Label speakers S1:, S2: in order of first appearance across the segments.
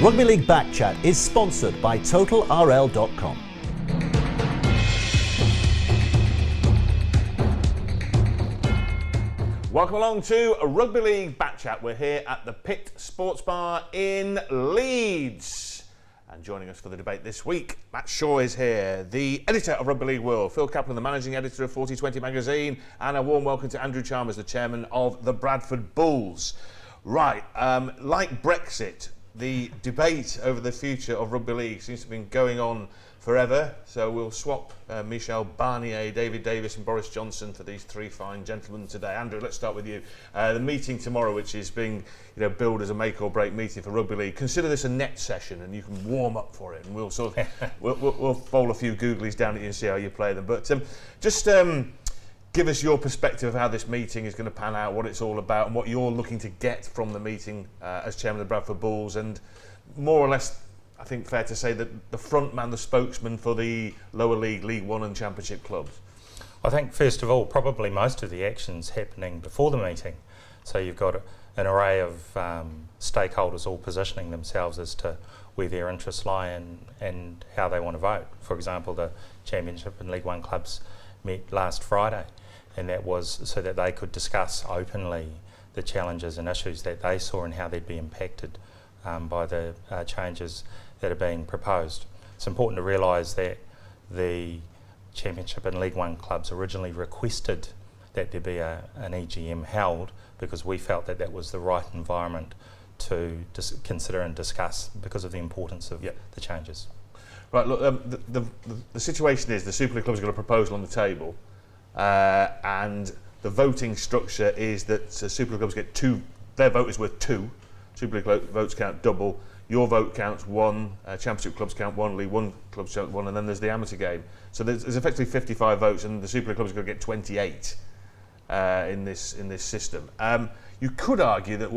S1: Rugby League Back Chat is sponsored by TotalRL.com.
S2: Welcome along to a Rugby League Back Chat. We're here at the Pit Sports Bar in Leeds. And joining us for the debate this week, Matt Shaw is here, the editor of Rugby League World, Phil Caplan, the managing editor of 4020 magazine, and a warm welcome to Andrew Chalmers, the chairman of the Bradford Bulls. Right, like Brexit, the debate over the future of Rugby League seems to have been going on forever, so we'll swap Michel Barnier, David Davis and Boris Johnson for these three fine gentlemen today. Andrew, let's start with you. The meeting tomorrow, which is being billed as a make or break meeting for Rugby League, consider this a net session and you can warm up for it, and we'll sort of we'll bowl a few googlies down at you and see how you play them. But just give us your perspective of how this meeting is going to pan out, what it's all about and what you're looking to get from the meeting as chairman of the Bradford Bulls, and more or less I think fair to say that the front man, the spokesman for the lower league, League One and Championship clubs. I
S3: think first of all, probably most of the action's happening before the meeting. So you've got an array of stakeholders all positioning themselves as to where their interests lie and how they want to vote. For example, the Championship and League One clubs met last Friday, and that was so that they could discuss openly the challenges and issues that they saw and how they'd be impacted by the changes that are being proposed. It's important to realise that the Championship and League One clubs originally requested that there be an EGM held because we felt that that was the right environment to consider and discuss because of the importance of the changes.
S2: Right, look, the situation is the Super League clubs have got a proposal on the table, and the voting structure is that Super League clubs get two, their vote is worth two, Super League votes count double, your vote counts one, Championship clubs count one, League One clubs count one, and then there's the amateur game. So there's effectively 55 votes, and the Super League clubs are going to get 28 in this system. You could argue that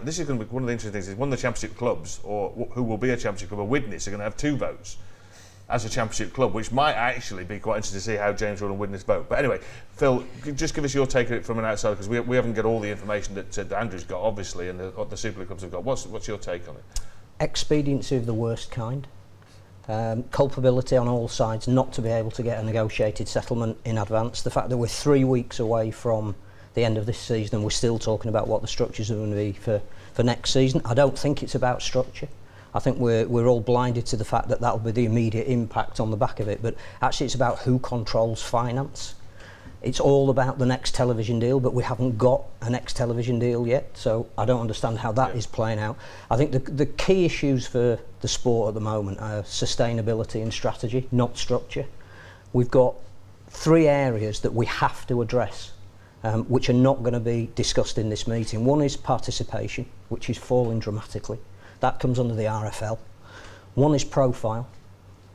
S2: this is going to be one of the interesting things, is one of the Championship clubs, or who will be a Championship club, a Widnes, are going to have two votes as a Championship club, which might actually be quite interesting to see how James Royal and Widnes vote. But anyway, Phil, just give us your take on it from an outsider, because we haven't got all the information that Andrew's got, obviously, and the Super League clubs have got. What's your take on it?
S4: Expediency of the worst kind. Culpability on all sides not to be able to get a negotiated settlement in advance. The fact that we're 3 weeks away from the end of this season and we're still talking about what the structures are going to be for next season. I don't think it's about structure. I think we're all blinded to the fact that that'll be the immediate impact on the back of it, but actually it's about who controls finance. It's all about the next television deal, but we haven't got a next television deal yet, so I don't understand how that is playing out. I think the key issues for the sport at the moment are sustainability and strategy, not structure. We've got three areas that we have to address, which are not going to be discussed in this meeting. One is participation, which is falling dramatically. That comes under the RFL. One is profile.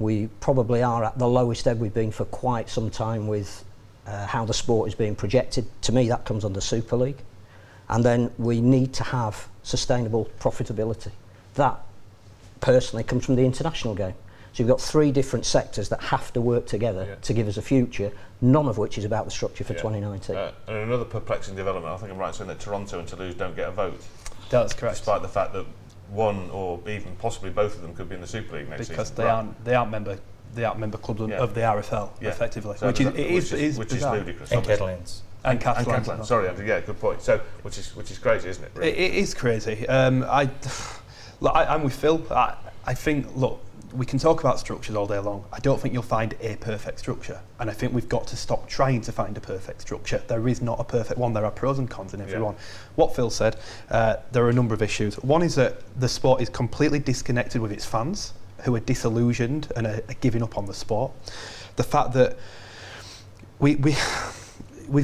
S4: We probably are at the lowest ebb we've been for quite some time with how the sport is being projected. To me, that comes under Super League. And then we need to have sustainable profitability. That personally comes from the international game. So you've got three different sectors that have to work together to give us a future, none of which is about the structure for 2019.
S2: And another perplexing development, I think I'm right in saying that Toronto and Toulouse don't get a vote.
S5: That's correct.
S2: Despite the fact that one or even possibly both of them could be in the Super League next
S5: because
S2: season.
S5: they aren't member clubs of the RFL effectively,
S2: so
S5: which is
S2: ludicrous.
S3: And Catalans.
S5: And Catalans.
S2: Sorry, Andrew, good point. So which is crazy, isn't it? Really?
S5: It is crazy. I'm with Phil. I think, look, we can talk about structures all day long. I don't think you'll find a perfect structure, and I think we've got to stop trying to find a perfect structure. There is not a perfect one. There are pros and cons in every one. What Phil said, there are a number of issues. One is that the sport is completely disconnected with its fans, who are disillusioned and are giving up on the sport. The fact that we've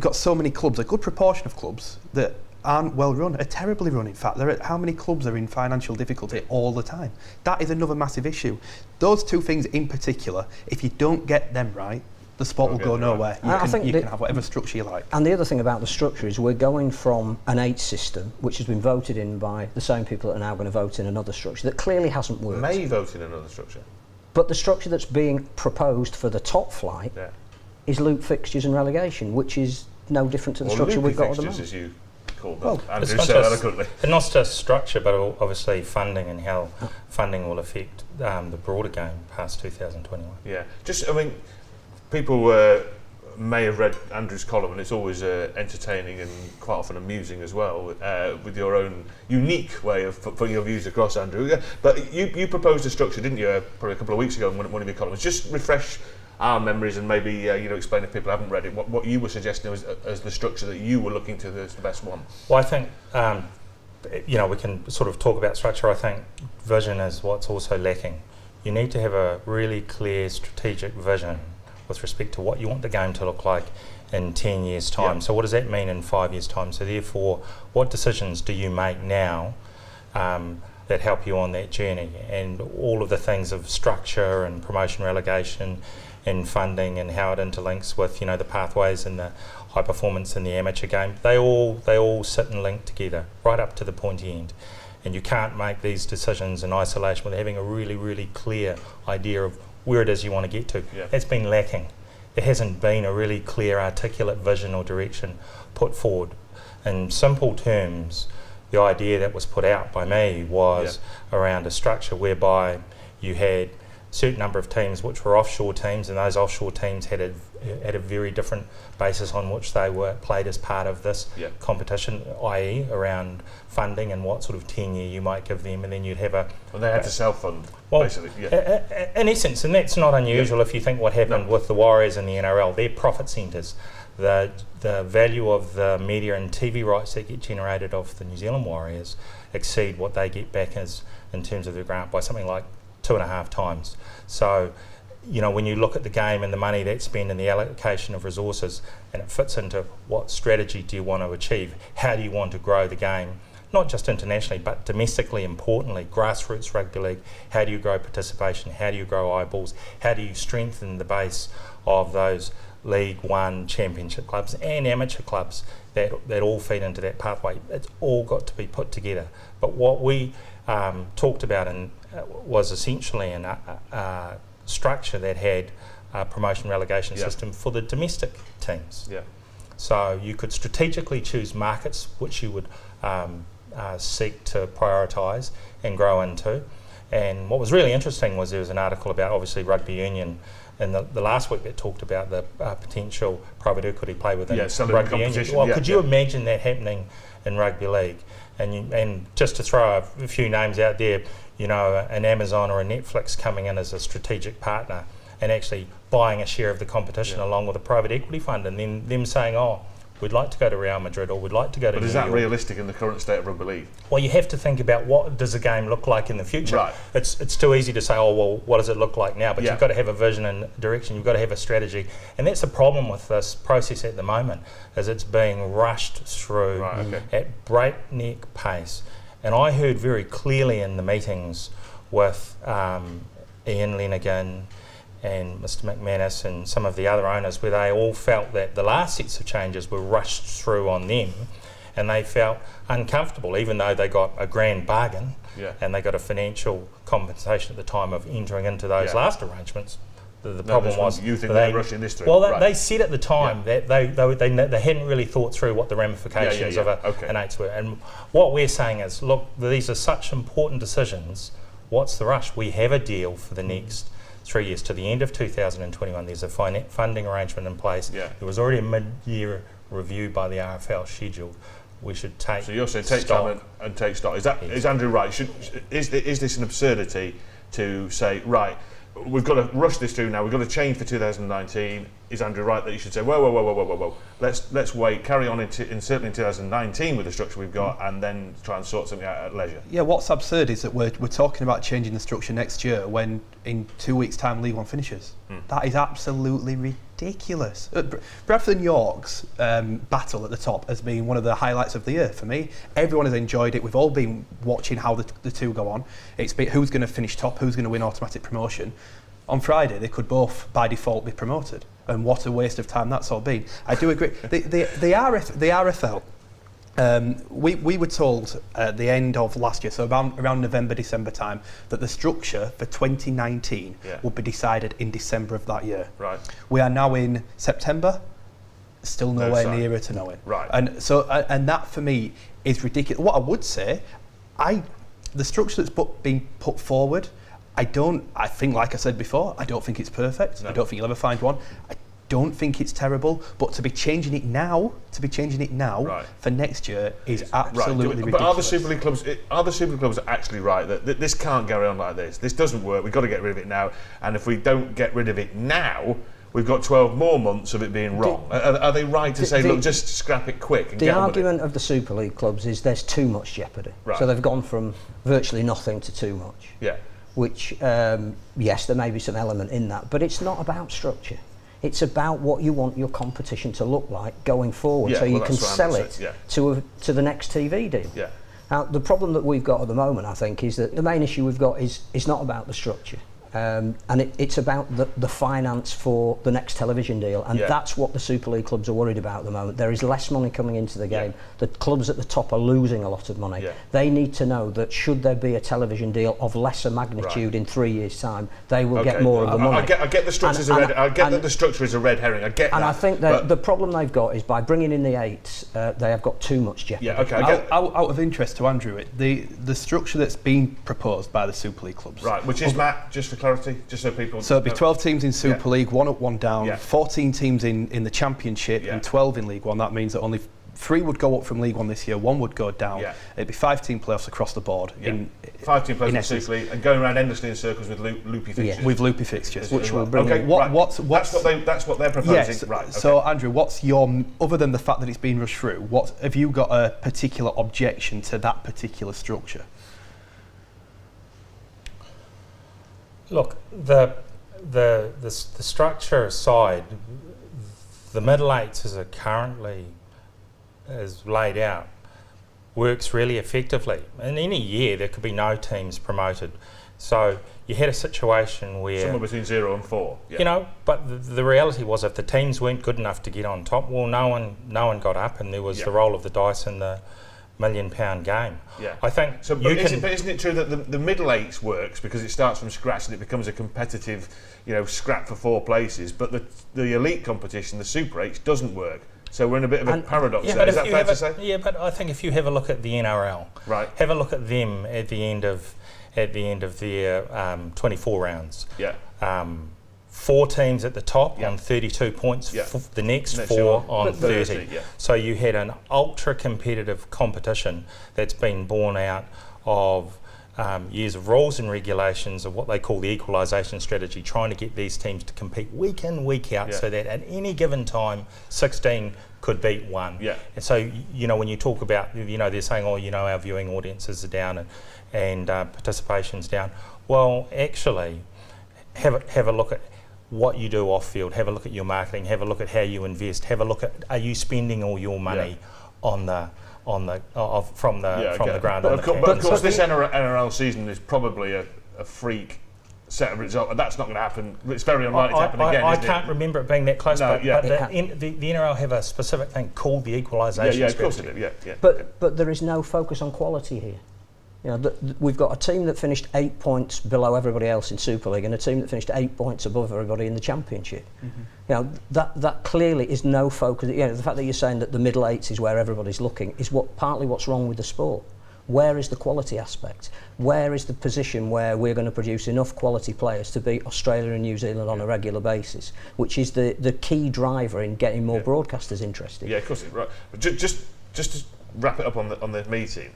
S5: got so many clubs, a good proportion of clubs that aren't well run, are terribly run in fact. How many clubs are in financial difficulty all the time? That is another massive issue. Those two things in particular, if you don't get them right, the sport will go nowhere. You can have whatever structure you like.
S4: And the other thing about the structure is we're going from an 8 system, which has been voted in by the same people that are now going to vote in another structure that clearly hasn't worked.
S2: May vote in another structure.
S4: But the structure that's being proposed for the top flight is loop fixtures and relegation, which is no different to the structure we've got at the moment.
S2: As you called.
S5: Well,
S2: Andrew
S3: it's
S2: so eloquently.
S3: And not just structure, but obviously funding and how funding will affect the broader game past 2021.
S2: Yeah, just, I mean, people may have read Andrew's column, and it's always entertaining and quite often amusing as well, with your own unique way of putting your views across, Andrew. Yeah, but you proposed a structure, didn't you, probably a couple of weeks ago in one of your columns. Just refresh our memories and maybe explain, if people haven't read it, what you were suggesting as the structure that you were looking to as the best one.
S3: Well, I think we can sort of talk about structure. I think vision is what's also lacking. You need to have a really clear strategic vision with respect to what you want the game to look like in 10 years' time.
S2: Yeah.
S3: So what does that mean in 5 years' time? So therefore, what decisions do you make now that help you on that journey? And all of the things of structure and promotion, relegation and funding and how it interlinks with, the pathways and the high performance in the amateur game, they all sit and link together right up to the pointy end. And you can't make these decisions in isolation without having a really, really clear idea of where it is you want to get to.
S2: Yeah.
S3: That's been lacking. There hasn't been a really clear, articulate vision or direction put forward. In simple terms, the idea that was put out by me was around a structure whereby you had a certain number of teams which were offshore teams, and those offshore teams had a very different basis on which they were played as part of this competition, i.e. around funding and what sort of tenure you might give them, and then you'd have
S2: Well, they had to self-fund, basically.
S3: in essence, and that's not unusual if you think what happened with the Warriors and the NRL. They're profit centres. The value of the media and TV rights that get generated off the New Zealand Warriors exceed what they get back in terms of their grant by something like 2.5 times. So, when you look at the game and the money that's spent and the allocation of resources, and it fits into what strategy do you want to achieve, how do you want to grow the game, not just internationally but domestically, importantly, grassroots rugby league, how do you grow participation, how do you grow eyeballs, how do you strengthen the base of those League One championship clubs and amateur clubs that all feed into that pathway. It's all got to be put together. But what we talked about was essentially a structure that had a promotion relegation system for the domestic teams. Yeah. So you could strategically choose markets which you would seek to prioritise and grow into. And what was really interesting was there was an article about, obviously, rugby union in the last week that talked about the potential private equity play within rugby union. Well, could you imagine that happening in rugby league? And just to throw a few names out there, an Amazon or a Netflix coming in as a strategic partner and actually buying a share of the competition along with a private equity fund, and then them saying, we'd like to go to Real Madrid or we'd like to go to New York.
S2: But is that realistic in the current state of rugby league?
S3: Well, you have to think about what does the game look like in the future.
S2: Right.
S3: It's too easy to say, what does it look like now? But you've got to have a vision and direction. You've got to have a strategy. And that's the problem with this process at the moment, is it's being rushed through at breakneck pace. And I heard very clearly in the meetings with Ian Lenigan and Mr McManus and some of the other owners, where they all felt that the last sets of changes were rushed through on them, and they felt uncomfortable, even though they got a grand bargain and they got a financial compensation at the time of entering into those last arrangements. The problem was
S2: you think they're rushing this through.
S3: Well, they said at the time that they hadn't really thought through what the ramifications of an eights were. And what we're saying is, look, these are such important decisions. What's the rush? We have a deal for the next 3 years to the end of 2021. There's a funding arrangement in place. There was already a mid-year review by the RFL scheduled. We should take.
S2: So you're saying take time and take stock. Is Andrew right? Is this an absurdity to say, right, we've got to rush this through now, we've got to change for 2019? Is Andrew right that you should say, whoa, let's wait, carry on certainly in 2019 with the structure we've got, and then try and sort something out at leisure?
S5: Yeah, what's absurd is that we're talking about changing the structure next year when in 2 weeks' time League One finishes. That is absolutely ridiculous. Bradford and York's battle at the top has been one of the highlights of the year for me. Everyone has enjoyed it. We've all been watching how the two go on. It's been who's going to finish top, who's going to win automatic promotion. On Friday, they could both, by default, be promoted. And what a waste of time that's all been. I do agree. The RFL, we were told at the end of last year, so around November, December time, that the structure for 2019 would be decided in December of that year.
S2: Right.
S5: We are now in September. still nowhere nearer to knowing.
S2: Right.
S5: And so, and that for me is ridiculous. What I would say, the structure that's being put forward, I think, like I said before, I don't think it's perfect.
S2: No.
S5: I don't think you'll ever find one. I don't think it's terrible, but to be changing it now
S2: Right.
S5: for next year is absolutely ridiculous.
S2: But are the Super League clubs actually right that this can't go on like this? This doesn't work. We've got to get rid of it now. And if we don't get rid of it now, we've got 12 more months of it being wrong. Are they right to say, look, just scrap it quick and
S4: the
S2: get on with it?
S4: argument of the Super League clubs is there's too much jeopardy.
S2: Right.
S4: So they've gone from virtually nothing to too much.
S2: Yeah.
S4: Which, yes, there may be some element in that, but it's not about structure. It's about what you want your competition to look like going forward,
S2: Yeah,
S4: so you
S2: well,
S4: can
S2: that's what
S4: sell
S2: I'm
S4: it
S2: saying,
S4: to the next TV deal.
S2: Yeah.
S4: Now, the problem that we've got at the moment, I think, is that the main issue we've got is not about the structure. And it's about the finance for the next television deal, and that's what the Super League clubs are worried about at the moment. There is less money coming into the game. The clubs at the top are losing a lot of money. They need to know that should there be a television deal of lesser magnitude in 3 years' time, they will get more of the money.
S2: I get the structure that the structure is a red herring. I get that.
S4: And I think that the problem they've got is by bringing in the eights, they have got too much jeopardy.
S2: Yeah, okay.
S5: Out of interest to Andrew, the structure that's been proposed by the Super League clubs,
S2: right, which is Matt, just for clarity, just so people.
S5: So it'd be 12 teams in Super League, 1 up, 1 down, 14 teams in the Championship, and 12 in League One. That means that only 3 would go up from League One this year, 1 would go down. It'd be 5-team playoffs across the board.
S2: 5-team playoffs in the Super League and going around endlessly in circles with loopy fixtures.
S5: With loopy fixtures,
S4: which will bring.
S5: That's
S2: what they're proposing.
S5: Yes.
S2: Right. Okay.
S5: So Andrew, what's your, other than the fact that it's been rushed through, what have you got a particular objection to that particular structure?
S3: Look, the structure aside, the middle eights as it currently is laid out works really effectively. In any year there could be no teams promoted. So you had a situation where
S2: somewhere between 0 and 4.
S3: You know, but the reality was if the teams weren't good enough to get on top, well no one got up, and there was the roll of the dice in the £1 million game.
S2: Yeah.
S3: I think
S2: so. But isn't it true that the middle eights works because it starts from scratch and it becomes a competitive, scrap for 4 places? But the elite competition, the Super Eights, doesn't work. So we're in a bit of a paradox there. Is that fair to say?
S3: Yeah, but I think if you have a look at the NRL,
S2: right,
S3: have a look at them at the end of their 24 rounds.
S2: Yeah.
S3: 4 teams at the top on 32 points, the next 4 on 30. So you had an ultra competitive competition that's been born out of years of rules and regulations of what they call the equalisation strategy, trying to get these teams to compete week in, week out, so that at any given time 16 could beat 1. And so when you talk about, they're saying, our viewing audiences are down and participation's down. Well, actually, have a look at what you do off field, have a look at your marketing, have a look at how you invest, have a look at, are you spending all your money from the ground?
S2: But of course this NRL season is probably a freak set of results. That's not going to happen. It's very unlikely to happen again.
S3: I can't remember it being that close, but the NRL have a specific thing called the equalisation strategy.
S2: Of course they do.
S4: But there is no focus on quality here. We've got a team that finished 8 points below everybody else in Super League and a team that finished 8 points above everybody in the Championship. That clearly is no focus. The fact that you're saying that the middle eights is where everybody's looking is partly what's wrong with the sport. Where is the quality aspect? Where is the position where we're going to produce enough quality players to beat Australia and New Zealand on a regular basis, which is the key driver in getting more broadcasters interested?
S2: Yeah, of course. Right. But just to wrap it up on the meeting,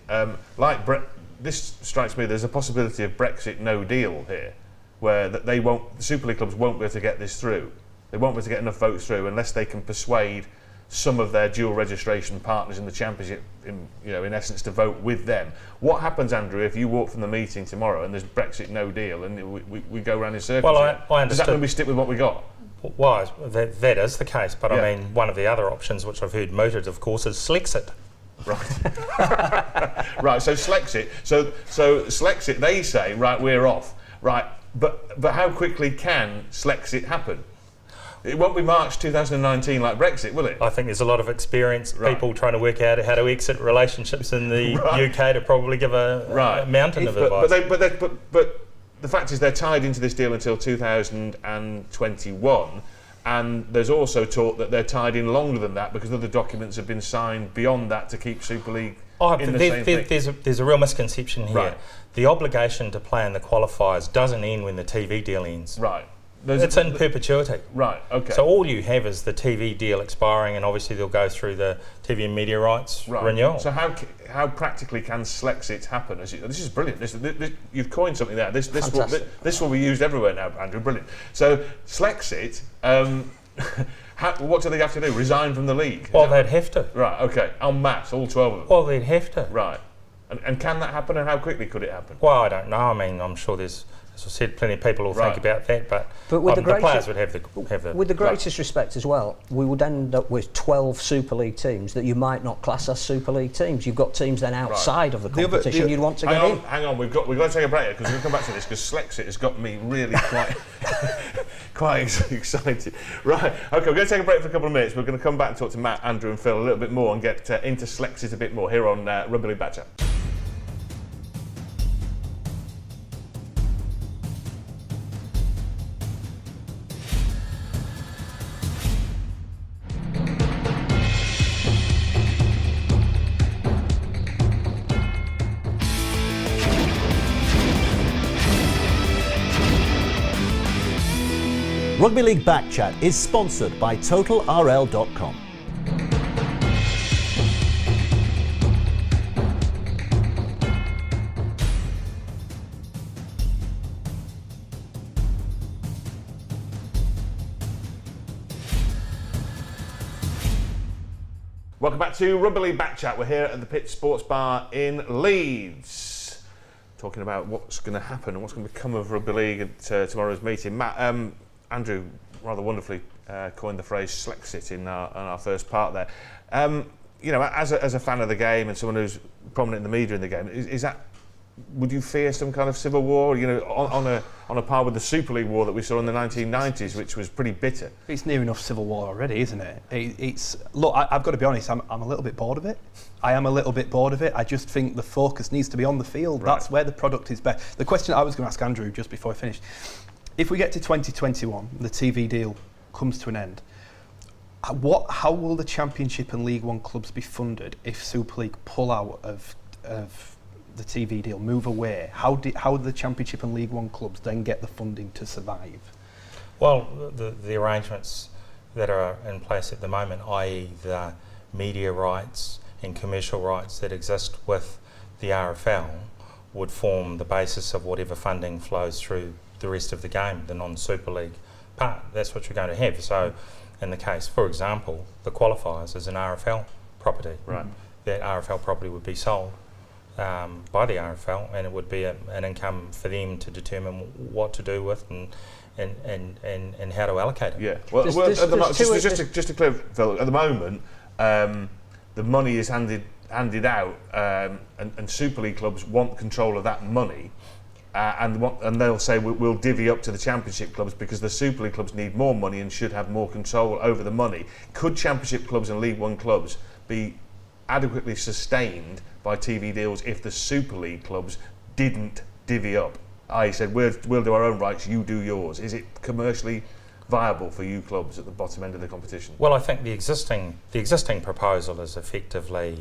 S2: this strikes me, there's a possibility of Brexit no deal here, where the Super League clubs won't be able to get this through. They won't be able to get enough votes through unless they can persuade some of their dual registration partners in the Championship, in essence, to vote with them. What happens, Andrew, if you walk from the meeting tomorrow and there's Brexit no deal and we go around in circles?
S3: Well, I understand.
S2: Does that mean we stick with what we got?
S3: Well, that is the case, but I mean, one of the other options which I've heard mooted, of course, is Slexit.
S2: Right. Right, so Slexit. So Slexit, they say, right, we're off. Right, but how quickly can Slexit happen? It won't be March 2019 like Brexit, will it?
S3: I think there's a lot of experienced people trying to work out how to exit relationships in the UK to probably give a mountain of advice.
S2: But the fact is they're tied into this deal until 2021. And there's also talk that they're tied in longer than that because other documents have been signed beyond that to keep Super League in the same thing.
S3: There's a real misconception here.
S2: Right.
S3: The obligation to play in the qualifiers doesn't end when the TV deal ends.
S2: Right.
S3: It's in perpetuity.
S2: Right, okay.
S3: So all you have is the TV deal expiring, and obviously they'll go through the TV and media rights renewal.
S2: So how practically can Slexit happen? This is brilliant. This, you've coined something there. This will be used everywhere now, Andrew. Brilliant. So Slexit, what do they have to do? Resign from the league?
S3: Well, they'd have to.
S2: Right, okay. En masse, all 12 of them?
S3: Well, they'd have to.
S2: Right. And can that happen, and how quickly could it happen?
S3: Well, I don't know. I mean, I'm sure there's, as I said, plenty of people will think about that, but
S4: with
S3: the players would have the...
S4: With the greatest respect as well, we would end up with 12 Super League teams that you might not class as Super League teams. You've got teams then outside of the competition you'd want to get in.
S2: Hang on, we've got to take a break here because we're going to come back to this because Slexit has got me really quite excited. Right, okay, we're going to take a break for a couple of minutes. We're going to come back and talk to Matt, Andrew and Phil a little bit more and get into Slexit a bit more here on Rugby League Back Chat.
S1: Rugby League Back Chat is sponsored by TotalRL.com.
S2: Welcome back to Rugby League Back Chat. We're here at the Pit Sports Bar in Leeds, talking about what's going to happen and what's going to become of Rugby League at tomorrow's meeting. Matt, Andrew rather wonderfully coined the phrase Slexit in our first part there. You know, as a fan of the game and someone who's prominent in the media in the game, is that, would you fear some kind of civil war? You know, on a par with the Super League war that we saw in the 1990s, which was pretty bitter.
S5: It's near enough civil war already, isn't it? Look, I've got to be honest. I'm a little bit bored of it. I am a little bit bored of it. I just think the focus needs to be on the field. Right. That's where the product is best. The question I was going to ask Andrew just before I finished: if we get to 2021, the TV deal comes to an end, how will the Championship and League One clubs be funded if Super League pull out of the TV deal, move away? How do the Championship and League One clubs then get the funding to survive?
S3: Well, the arrangements that are in place at the moment, i.e. the media rights and commercial rights that exist with the RFL, would form the basis of whatever funding flows through the rest of the game, the non-Super League part. That's what you're going to have. So in the case, for example, the qualifiers is an RFL property. Right. That RFL property would be sold by the RFL, and it would be an income for them to determine what to do with and how to allocate it.
S2: Yeah. Well, just to clear, Phil, at the moment, the money is handed out, and Super League clubs want control of that money. And they'll say we'll divvy up to the Championship clubs because the Super League clubs need more money and should have more control over the money. Could Championship clubs and League One clubs be adequately sustained by TV deals if the Super League clubs didn't divvy up? I said we'll do our own rights, you do yours. Is it commercially viable for you clubs at the bottom end of the competition?
S3: Well, I think the existing proposal is effectively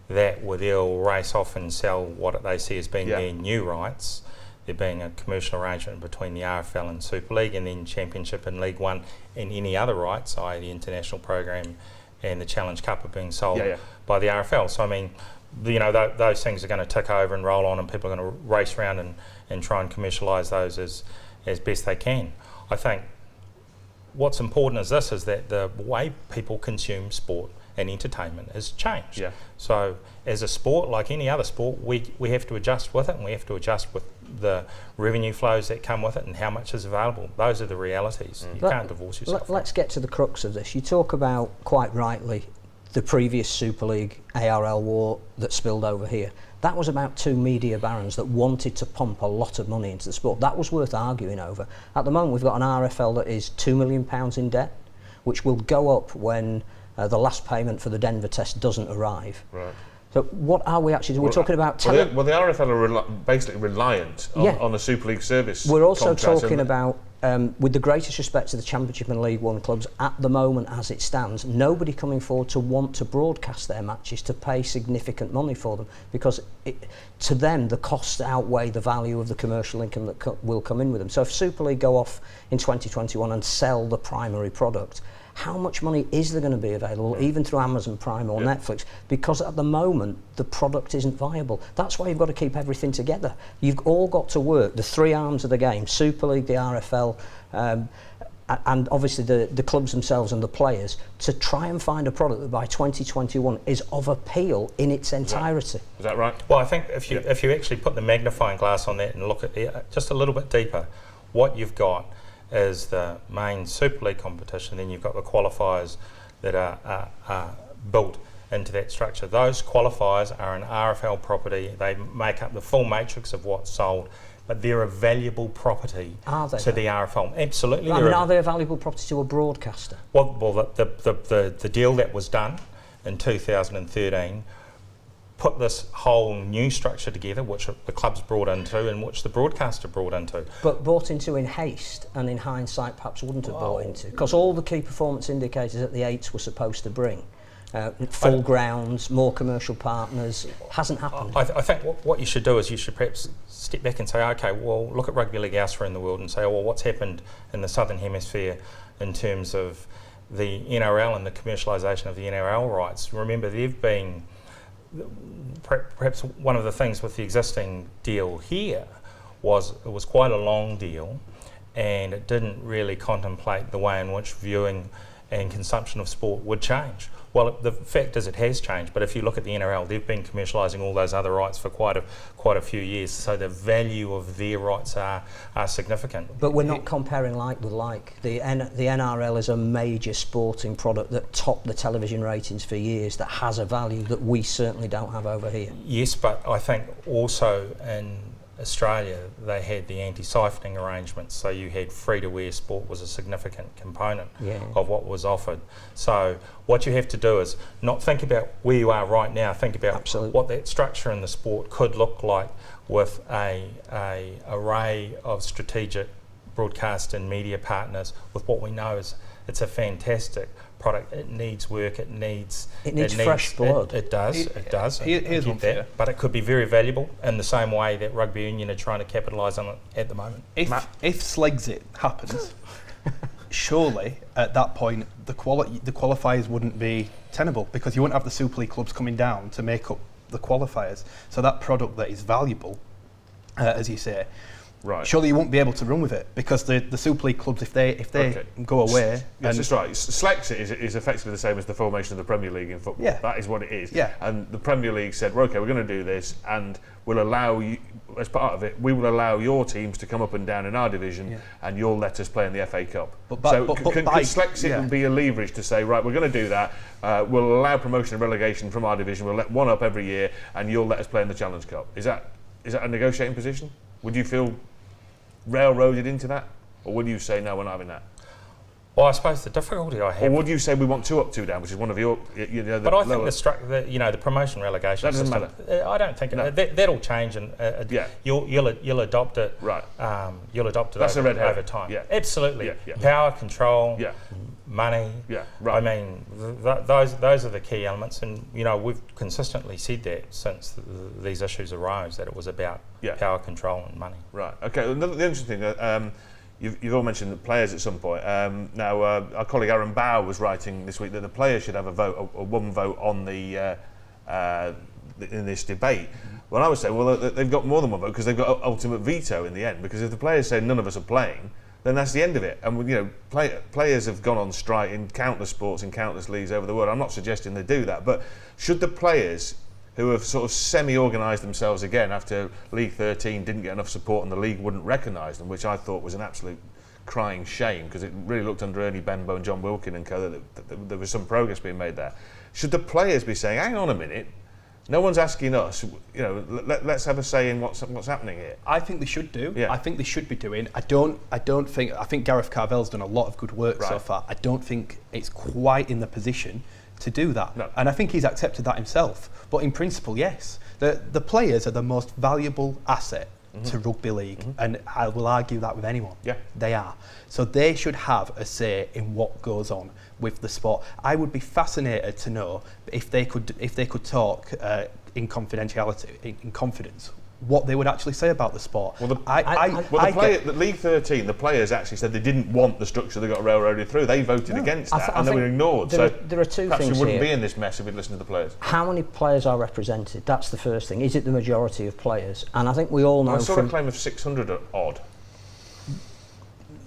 S3: that where they'll race off and sell what they see as being their new rights. There being a commercial arrangement between the RFL and Super League, and then Championship and League One and any other rights, i.e. the international program and the Challenge Cup, are being sold by the RFL. So I mean, you know, those things are going to tick over and roll on, and people are going to race around and try and commercialise those as best they can. I think what's important is that the way people consume sport and entertainment has changed. Yeah. So as a sport, like any other sport, we have to adjust with it, and we have to adjust with the revenue flows that come with it and how much is available. Those are the realities. You can't divorce yourself.
S4: Let's get to the crux of this. You talk about, quite rightly, the previous Super League ARL war that spilled over here. That was about two media barons that wanted to pump a lot of money into the sport. That was worth arguing over. At the moment, we've got an RFL that is £2 million in debt, which will go up when the last payment for the Denver test doesn't arrive.
S2: Right.
S4: So what are we actually doing? We're talking about...
S2: the RFL are basically reliant on the Super League service.
S4: We're also
S2: contract,
S4: talking about, with the greatest respect to the Championship and League One clubs, at the moment as it stands, nobody coming forward to want to broadcast their matches, to pay significant money for them, because to them the costs outweigh the value of the commercial income that will come in with them. So if Super League go off in 2021 and sell the primary product, how much money is there going to be available, even through Amazon Prime or Netflix? Because at the moment, the product isn't viable. That's why you've got to keep everything together. You've all got to work, the three arms of the game, Super League, the RFL, and obviously the clubs themselves and the players, to try and find a product that by 2021 is of appeal in its entirety.
S2: Is that right?
S3: Well, I think if you actually put the magnifying glass on that and look at it just a little bit deeper, what you've got is the main Super League competition, then you've got the qualifiers that are built into that structure. Those qualifiers are an RFL property. They make up the full matrix of what's sold, but they're a valuable property to the RFL. Absolutely.
S4: I mean, are they a valuable property to a broadcaster?
S3: Well, the deal that was done in 2013 put this whole new structure together, which the clubs brought into and which the broadcaster brought into.
S4: But bought into in haste, and in hindsight perhaps wouldn't have bought into, because all the key performance indicators that the eights were supposed to bring, full grounds, more commercial partners, hasn't happened.
S3: I think what you should do is you should perhaps step back and say, okay, well, look at Rugby League elsewhere in the world and say, well, what's happened in the Southern Hemisphere in terms of the NRL and the commercialisation of the NRL rights? Remember, they've been... Perhaps one of the things with the existing deal here was it was quite a long deal, and it didn't really contemplate the way in which viewing and consumption of sport would change. Well, the fact is it has changed, but if you look at the NRL, they've been commercialising all those other rights for quite a few years, so the value of their rights are significant.
S4: But we're not comparing like with like. The NRL is a major sporting product that topped the television ratings for years, that has a value that we certainly don't have over here.
S3: Yes, but I think also in Australia they had the anti-siphoning arrangements, so you had free-to-air sport was a significant component of what was offered. So what you have to do is not think about where you are right now, think about what that structure in the sport could look like with a array of strategic broadcast and media partners, with what we know is it's a fantastic product. It needs work. It needs
S4: fresh blood.
S3: It does.
S5: Here's one for you.
S3: But it could be very valuable in the same way that Rugby Union are trying to capitalise on it at the moment.
S5: If Slegzit happens, surely at that point the qualifiers wouldn't be tenable, because you wouldn't have the Super League clubs coming down to make up the qualifiers. So that product that is valuable, as you say. Right. Surely you won't be able to run with it, because the Super League clubs, if they go away...
S2: Yes, that's right. Slexit is effectively the same as the formation of the Premier League in football. Yeah. That is what it is.
S5: Yeah.
S2: And the Premier League said, well, OK, we're going to do this, and we'll allow you, as part of it, we will allow your teams to come up and down in our division, and you'll let us play in the FA Cup. Could Slexit be a leverage to say, right, we're going to do that, we'll allow promotion and relegation from our division, we'll let one up every year, and you'll let us play in the Challenge Cup? Is that a negotiating position? Would you feel railroaded into that, or would you say no, we're not having that?
S3: Well, I suppose the difficulty I have...
S2: Or would you say we want 2 up, 2 down, which is one of your...
S3: But I think the promotion relegation
S2: that doesn't
S3: system,
S2: matter.
S3: I don't think... No. That'll change, and you'll adopt it.
S2: Right.
S3: You'll adopt it over time.
S2: Yeah.
S3: Absolutely. Yeah. Power, control, money.
S2: Yeah, right.
S3: I mean, those are the key elements, and we've consistently said that since these issues arose, that it was about power, control and money.
S2: Right. Okay. The interesting thing, you've all mentioned the players at some point. Now, our colleague Aaron Bow was writing this week that the players should have a vote, or one vote on the in this debate. Well, I would say, well, they've got more than one vote, because they've got ultimate veto in the end. Because if the players say none of us are playing, then that's the end of it. And players have gone on strike in countless sports, in countless leagues over the world. I'm not suggesting they do that, but should the players who have sort of semi-organised themselves again after League 13 didn't get enough support and the league wouldn't recognise them, which I thought was an absolute crying shame, because it really looked under Ernie Benbow and John Wilkin and co that there was some progress being made there. Should the players be saying, hang on a minute, no one's asking us, let's have a say in what's happening here?
S5: I think they should do.
S2: Yeah.
S5: I think they should be doing. I think Gareth Carvell's done a lot of good work so far. I don't think it's quite in the position to do that.
S2: No.
S5: And I think he's accepted that himself. But in principle, yes. The players are the most valuable asset to rugby league, and I will argue that with anyone.
S2: Yeah.
S5: They are. So they should have a say in what goes on with the sport. I would be fascinated to know if they could talk in confidentiality, in confidence, what they would actually say about the sport.
S2: Well, the League 13, the players actually said they didn't want the structure they got railroaded through. They voted against that, and they were ignored.
S4: There are two
S2: perhaps
S4: things
S2: we wouldn't
S4: here.
S2: be in this mess if we'd listened to the players.
S4: How many players are represented? That's the first thing. Is it the majority of players? And I think we all know.
S2: I saw a claim of 600 odd.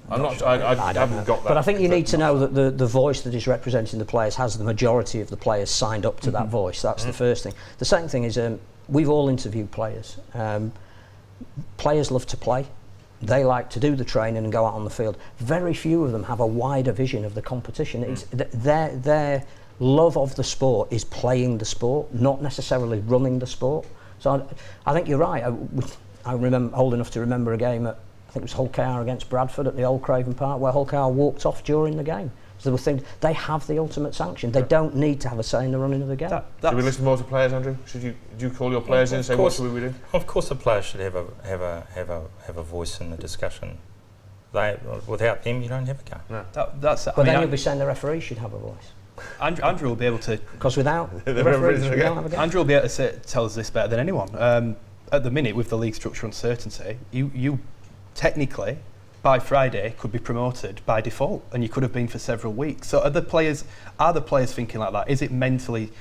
S2: I haven't got that.
S4: But I think you need to know that the voice that is representing the players has the majority of the players signed up to that voice. That's the first thing. The second thing is we've all interviewed players. Players love to play. They like to do the training and go out on the field. Very few of them have a wider vision of the competition. It's their love of the sport is playing the sport, not necessarily running the sport. So I think you're right. I remember old enough to remember a game at, I think it was Hull KR against Bradford at the Old Craven Park, where Hull KR walked off during the game. So there were things, they have the ultimate sanction. They don't need to have a say in the running of the game.
S2: Should we listen more to players, Andrew? Do you call your players in and say what should we do?
S3: Of course, the players should have a voice in the discussion. Without them, you don't have a game.
S2: No.
S4: But then you'll be saying the referee should have a voice.
S5: Andrew will be able to.
S4: Because without the referees, we don't have a game.
S5: Andrew will be able to tell us this better than anyone. At the minute, with the league structure uncertainty, you technically, by Friday, could be promoted by default, and you could have been for several weeks. So are the players thinking like that? Is it mentally,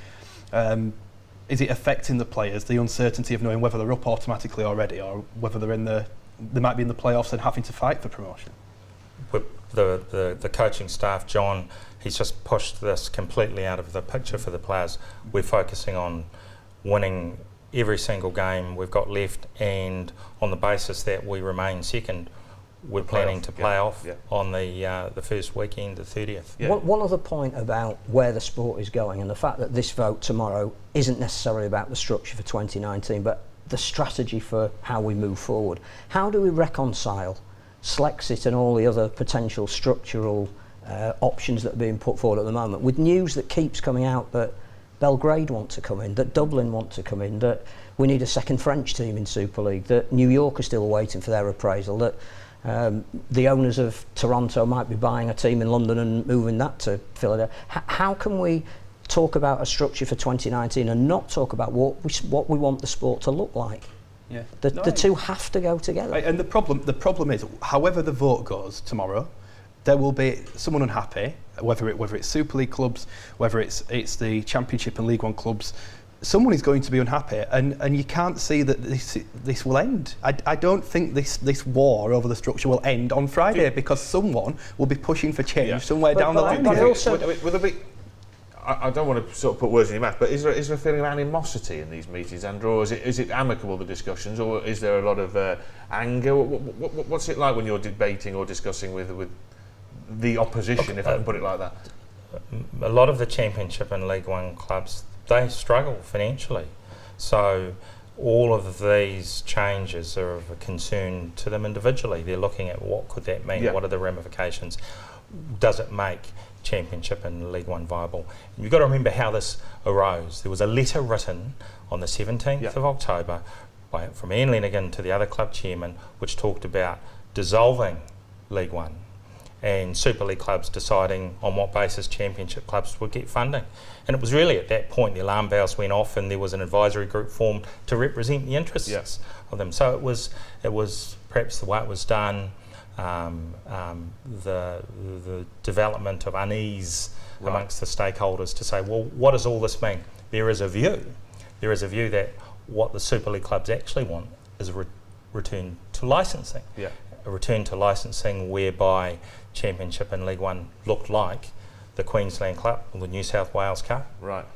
S5: is it affecting the players, the uncertainty of knowing whether they're up automatically already, or whether they might be in the playoffs and having to fight for promotion?
S3: With the coaching staff, John, he's just pushed this completely out of the picture for the players. We're focusing on winning every single game we've got left, and on the basis that we remain second, we're planning to play off on the first weekend, the 30th.
S4: Yeah. One other point about where the sport is going, and the fact that this vote tomorrow isn't necessarily about the structure for 2019, but the strategy for how we move forward. How do we reconcile Slexit and all the other potential structural options that are being put forward at the moment with news that keeps coming out that Belgrade want to come in, that Dublin want to come in, that we need a second French team in Super League, that New York are still waiting for their appraisal, that the owners of Toronto might be buying a team in London and moving that to Philadelphia. How can we talk about a structure for 2019 and not talk about what we want the sport to look like?
S5: Yeah.
S4: The two have to go together.
S5: And the problem is, however the vote goes tomorrow, there will be someone unhappy, whether it's Super League clubs, whether it's the Championship and League One clubs. Someone is going to be unhappy, and you can't see that this will end. I don't think this war over the structure will end on Friday, because someone will be pushing for change somewhere down the line.
S2: But I don't want to sort of put words in your mouth, but is there a feeling of animosity in these meetings, Andrew, or is it amicable, the discussions, or is there a lot of anger? What's it like when you're debating or discussing with the opposition, if I can put it like that?
S3: A lot of the Championship and League One clubs, they struggle financially. So all of these changes are of a concern to them individually. They're looking at what could that mean, what are the ramifications, does it make Championship and League One viable? And you've got to remember how this arose. There was a letter written on the 17th of October from Ian Lenigan to the other club chairman, which talked about dissolving League One and Super League clubs deciding on what basis Championship clubs would get funding. And it was really at that point the alarm bells went off, and there was an advisory group formed to represent the interests of them. So it was perhaps the way it was done, the development of unease amongst the stakeholders to say, well, what does all this mean? There is a view that what the Super League clubs actually want is a return to licensing. A return to licensing whereby Championship and League One looked like the Queensland Cup or the New South Wales Cup.
S2: Right.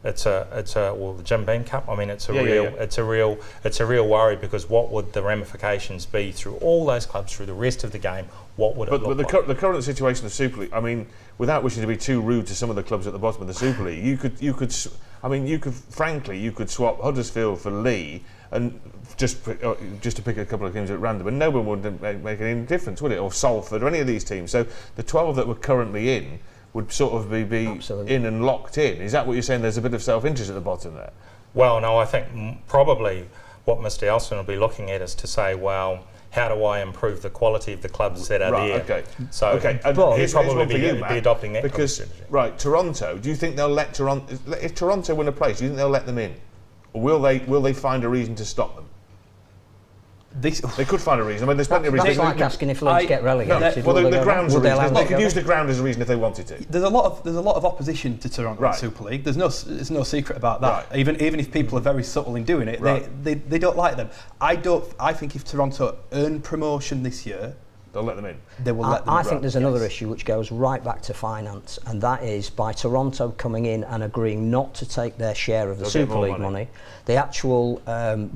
S3: It's the Jim Beam Cup. I mean, it's a real worry, because what would the ramifications be through all those clubs through the rest of the game? What would it look like?
S2: But the current situation of the Super League, I mean, without wishing to be too rude to some of the clubs at the bottom of the Super League, you could swap Huddersfield for Lee, and just to pick a couple of teams at random, and no one would make any difference, would it? Or Salford, or any of these teams. So the 12 that we're currently in would sort of be
S4: Absolutely.
S2: in and locked in. Is that what you're saying? There's a bit of self-interest at the bottom there?
S3: Well, no, I think probably what Mr. Elston will be looking at is to say, well, how do I improve the quality of the clubs that are
S2: Right,
S3: there?
S2: okay.
S3: So
S2: Okay, and
S3: he'll
S2: here's
S3: probably
S2: one for
S3: be,
S2: you,
S3: be
S2: Matt,
S3: adopting that
S2: because,
S3: strategy.
S2: right, Toronto, do you think they'll let Toronto... If Toronto win a place, do you think they'll let them in? Or will they find a reason to stop them? They could find a reason. I mean, there's plenty of reasons.
S4: That's like asking if Leeds get relegated.
S2: Well, the ground's a
S4: Would they
S2: reason.
S4: allow
S2: They
S4: them
S2: could
S4: to
S2: use
S4: go?
S2: the ground as a reason if they wanted to.
S5: There's a lot of opposition to Toronto in Super League. There's no secret about that.
S2: Right.
S5: Even if people are very subtle in doing it,
S2: Right.
S5: they don't like them. I think if Toronto earn promotion this year,
S2: They'll let them in.
S5: they will let them.
S4: I think there's another issue which goes right back to finance, and that is by Toronto coming in and agreeing not to take their share of the
S2: They'll get
S4: Super
S2: more
S4: League
S2: money.
S4: the actual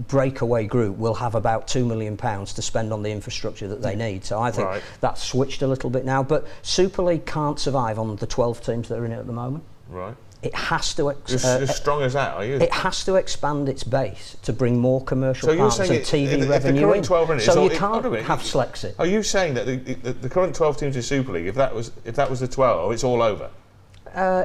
S4: breakaway group will have about £2 million to spend on the infrastructure that they need. So I think
S2: Right.
S4: that's switched a little bit now. But Super League can't survive on the 12 teams that are in it at the moment.
S2: Right.
S4: It has to.
S2: As strong as that, are you?
S4: It has to expand its base to bring more commercial
S2: So you're
S4: partners
S2: saying
S4: and TV
S2: if the
S4: revenue
S2: current
S4: in.
S2: 12 are in it,
S4: So you
S2: hold on a
S4: can't
S2: minute.
S4: have Slexit.
S2: Are you saying that the current 12 teams in Super League, if that was the 12, it's all over?